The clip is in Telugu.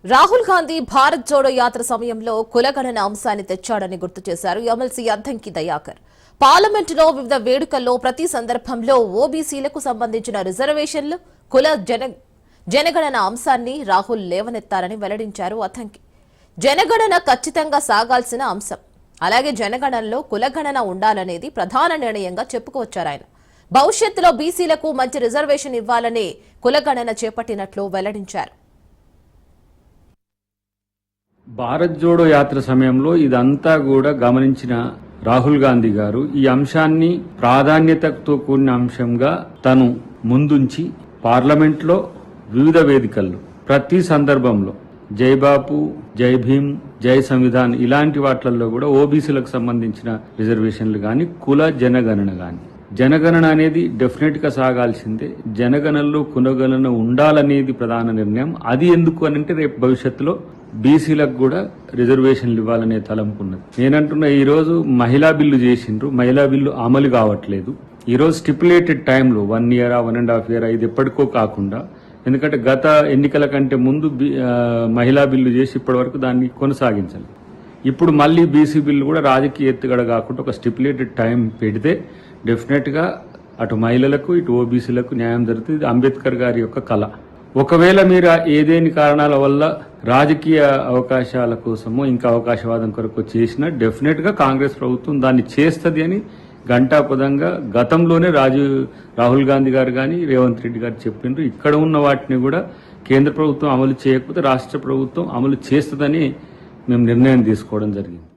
రాహుల్ గాంధీ భారత్ జోడో యాత్ర సమయంలో కులగణన అంశాన్ని తెచ్చాడని గుర్తు చేశారు ఎమ్మెల్సీ అద్దంకి దయాకర్. పార్లమెంటులో వివిధ వేడుకల్లో ప్రతి సందర్భంలో ఓబీసీలకు సంబంధించిన రిజర్వేషన్లు, కుల జనగణన అంశాన్ని రాహుల్ లేవనెత్తారని వెల్లడించారు అద్దంకి. జనగణన ఖచ్చితంగా సాగాల్సిన అంశం, అలాగే జనగణనలో కులగణన ఉండాలనేది ప్రధాన నిర్ణయంగా చెప్పుకొచ్చారు ఆయన. భవిష్యత్తులో బీసీలకు మంచి రిజర్వేషన్ ఇవ్వాలని కులగణన చేపట్టినట్లు వెల్లడించారు. భారత్ జోడో యాత్ర సమయంలో ఇదంతా కూడా గమనించిన రాహుల్ గాంధీ గారు ఈ అంశాన్ని ప్రాధాన్యతతో కూడిన అంశంగా తను ముందుంచి పార్లమెంట్లో వివిధ వేదికల్లో ప్రతి సందర్భంలో జై బాపు, జై భీమ్, జై సంవిధాన్ ఇలాంటి వాటిల్లో కూడా ఓబీసీలకు సంబంధించిన రిజర్వేషన్లు కానీ, కుల జనగణన కానీ, జనగణన అనేది డెఫినెట్ గా సాగాల్సిందే. జనగణనలో కులగణన ఉండాలనేది ప్రధాన నిర్ణయం. అది ఎందుకు అనంటే రేపు భవిష్యత్తులో బీసీలకు కూడా రిజర్వేషన్లు ఇవ్వాలనే తలంపున్నది. నేనంటున్నా ఈ రోజు మహిళా బిల్లు చేసిండ్రు, మహిళా బిల్లు అమలు కావట్లేదు. ఈ రోజు స్టిపులేటెడ్ టైంలో 1 year, 1.5 year ఇది ఎప్పటికో కాకుండా, ఎందుకంటే గత ఎన్నికల కంటే ముందు మహిళా బిల్లు చేసి ఇప్పటి వరకు దాన్ని కొనసాగించాలి. ఇప్పుడు మళ్ళీ బీసీ బిల్లు కూడా రాజకీయ ఎత్తుగడ కాకుండా ఒక స్టిపులేటెడ్ టైం పెడితే డెఫినెట్ గా అటు మహిళలకు ఇటు ఓబీసీలకు న్యాయం జరుగుతుంది. ఇది అంబేద్కర్ గారి యొక్క కళ. ఒకవేళ మీరు ఏదేని కారణాల వల్ల రాజకీయ అవకాశాల కోసమో ఇంకా అవకాశవాదం కొరకు చేసినా డెఫినెట్ గా కాంగ్రెస్ ప్రభుత్వం దాన్ని చేస్తుంది అని ఘంటాపదంగా గతంలోనే రాహుల్ గాంధీ గారు కానీ రేవంత్ రెడ్డి గారు చెప్పిండ్రు. ఇక్కడ ఉన్న వాటిని కూడా కేంద్ర ప్రభుత్వం అమలు చేయకపోతే రాష్ట్ర ప్రభుత్వం అమలు చేస్తుందని మేము నిర్ణయం తీసుకోవడం జరిగింది.